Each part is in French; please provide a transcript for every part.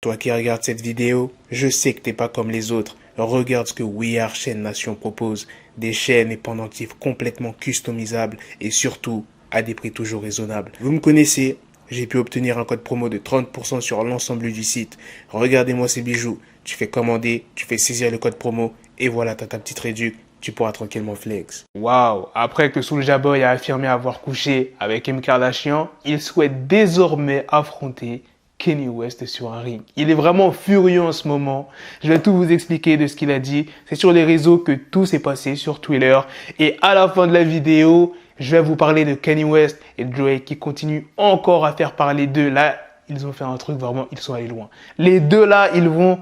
Toi qui regardes cette vidéo, je sais que t'es pas comme les autres. Regarde ce que We Are Chaîne Nation propose. Des chaînes et pendentifs complètement customisables et surtout à des prix toujours raisonnables. Vous me connaissez, j'ai pu obtenir un code promo de 30% sur l'ensemble du site. Regardez-moi ces bijoux. Tu fais commander, tu fais saisir le code promo et voilà, t'as ta petite réduc. Tu pourras tranquillement flex. Waouh! Après que Soulja Boy a affirmé avoir couché avec Kim Kardashian, il souhaite désormais affronter Kanye West sur un ring. Il est vraiment furieux en ce moment. Je vais tout vous expliquer de ce qu'il a dit. C'est sur les réseaux que tout s'est passé, sur Twitter. Et à la fin de la vidéo, je vais vous parler de Kanye West et Drake qui continuent encore à faire parler d'eux. Là, ils ont fait un truc vraiment, ils sont allés loin. Les deux là, ils vont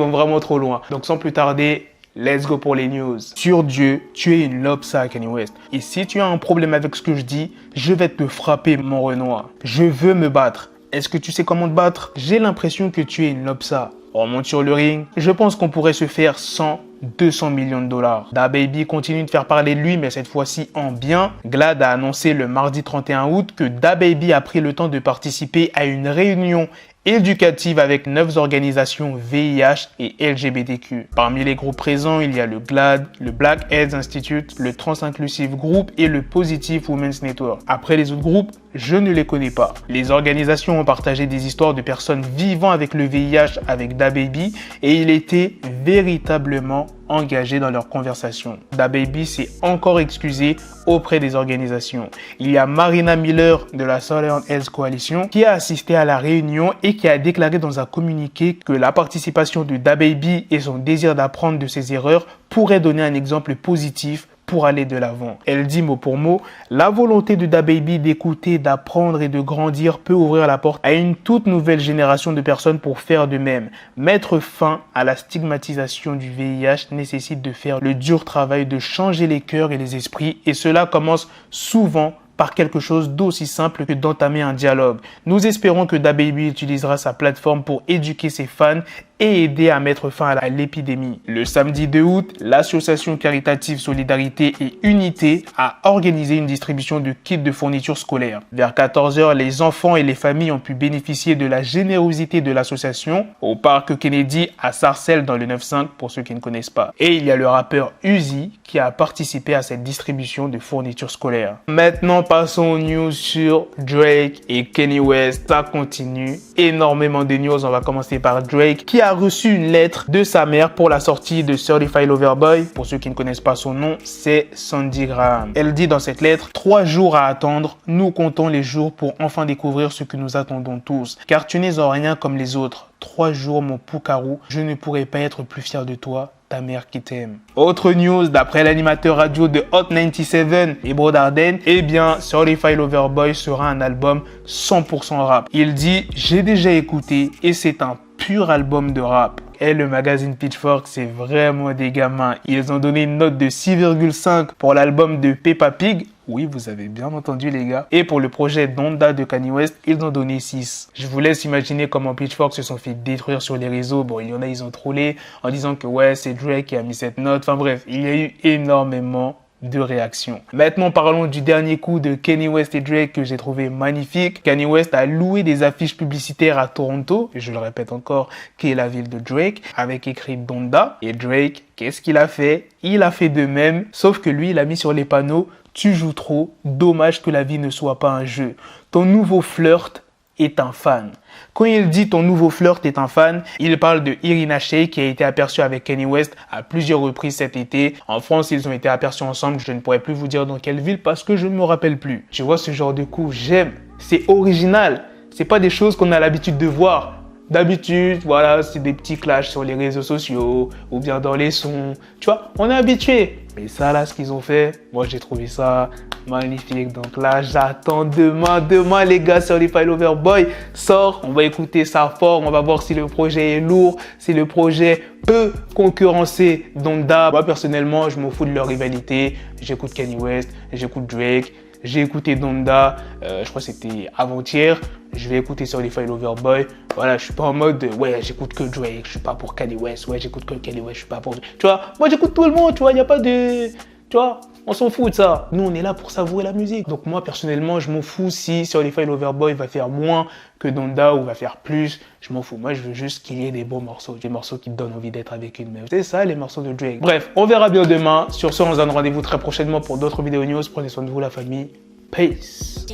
vraiment trop loin. Donc sans plus tarder, let's go pour les news. Sur Dieu, tu es une lobsa, Kanye West. Et si tu as un problème avec ce que je dis, je vais te frapper, mon Renoir. Je veux me battre. Est-ce que tu sais comment te battre? J'ai l'impression que tu es une lobsa. On monte sur le ring. Je pense qu'on pourrait se faire 100, 200 millions de dollars. DaBaby continue de faire parler de lui, mais cette fois-ci en bien. GLAAD a annoncé le mardi 31 août que DaBaby a pris le temps de participer à une réunion éducative avec 9 organisations VIH et LGBTQ. Parmi les groupes présents, il y a le GLAAD, le Black AIDS Institute, le Trans Inclusive Group et le Positive Women's Network. Après les autres groupes, je ne les connais pas. Les organisations ont partagé des histoires de personnes vivant avec le VIH avec DaBaby et il était véritablement engagé dans leur conversation. DaBaby s'est encore excusé auprès des organisations. Il y a Marina Miller de la Southern Health Coalition qui a assisté à la réunion et qui a déclaré dans un communiqué que la participation de DaBaby et son désir d'apprendre de ses erreurs pourraient donner un exemple positif pour aller de l'avant. Elle dit mot pour mot, la volonté de DaBaby d'écouter, d'apprendre et de grandir peut ouvrir la porte à une toute nouvelle génération de personnes pour faire de même. Mettre fin à la stigmatisation du VIH nécessite de faire le dur travail de changer les cœurs et les esprits et cela commence souvent par quelque chose d'aussi simple que d'entamer un dialogue. Nous espérons que DaBaby utilisera sa plateforme pour éduquer ses fans et aider à mettre fin à l'épidémie. Le samedi 2 août, l'association caritative Solidarité et Unité a organisé une distribution de kits de fournitures scolaires. Vers 14 h, les enfants et les familles ont pu bénéficier de la générosité de l'association au parc Kennedy à Sarcelles dans le 9-5 pour ceux qui ne connaissent pas. Et il y a le rappeur Uzi qui a participé à cette distribution de fournitures scolaires. Maintenant, passons aux news sur Drake et Kanye West. Ça continue. Énormément de news. On va commencer par Drake qui a reçu une lettre de sa mère pour la sortie de Certified Lover Boy. Pour ceux qui ne connaissent pas son nom, c'est Sandy Graham. Elle dit dans cette lettre, 3 jours à attendre. Nous comptons les jours pour enfin découvrir ce que nous attendons tous. Car tu n'es en rien comme les autres. 3 jours, mon poucarou. Je ne pourrais pas être plus fier de toi. Ta mère qui t'aime. Autre news, d'après l'animateur radio de Hot 97, Ebro Darden, eh bien, Certified Lover Boy sera un album 100% rap. Il dit, j'ai déjà écouté et c'est un pur album de rap. Et le magazine Pitchfork, c'est vraiment des gamins. Ils ont donné une note de 6,5 pour l'album de Peppa Pig. Oui, vous avez bien entendu les gars. Et pour le projet Donda de Kanye West, ils ont donné 6. Je vous laisse imaginer comment Pitchfork se sont fait détruire sur les réseaux. Bon, il y en a, ils ont trollé en disant que ouais, c'est Drake qui a mis cette note. Enfin bref, il y a eu énormément de réactions. Maintenant, parlons du dernier coup de Kanye West et Drake que j'ai trouvé magnifique. Kanye West a loué des affiches publicitaires à Toronto, et je le répète encore, qui est la ville de Drake, avec écrit Donda. Et Drake, qu'est-ce qu'il a fait? Il a fait de même, sauf que lui, il a mis sur les panneaux « Tu joues trop, dommage que la vie ne soit pas un jeu. Ton nouveau flirt est un fan ». Quand il dit ton nouveau flirt est un fan, il parle de Irina Shayk qui a été aperçue avec Kanye West à plusieurs reprises cet été. En France, ils ont été aperçus ensemble. Je ne pourrais plus vous dire dans quelle ville parce que je ne me rappelle plus. Tu vois ce genre de coup, j'aime. C'est original. C'est pas des choses qu'on a l'habitude de voir. D'habitude, voilà, c'est des petits clashs sur les réseaux sociaux ou bien dans les sons. Tu vois, on est habitué. Mais ça, là, ce qu'ils ont fait, moi, j'ai trouvé ça magnifique. Donc là, j'attends demain, les gars, Certified Lover Boy sort. On va écouter ça fort. On va voir si le projet est lourd, si le projet peut concurrencer Donda. Moi, personnellement, je m'en fous de leur rivalité. J'écoute Kanye West, j'écoute Drake. J'ai écouté Donda, je crois que c'était avant-hier. Je vais écouter Certified Lover Boy. Voilà, je suis pas en mode ouais, j'écoute que Drake, je suis pas pour Kanye West. Ouais, j'écoute que Kanye West, je suis pas pour. Tu vois, moi j'écoute tout le monde, tu vois, il y a pas de. Tu vois, On s'en fout de ça. Nous, on est là pour savourer la musique. Donc moi, personnellement, je m'en fous si Certified Lover Boy va faire moins que Donda ou va faire plus. Je m'en fous. Moi, je veux juste qu'il y ait des bons morceaux. Des morceaux qui te donnent envie d'être avec une meuf. C'est ça, les morceaux de Drake. Bref, on verra bien demain. Sur ce, on se donne rendez-vous très prochainement pour d'autres vidéos news. Prenez soin de vous, la famille. Peace.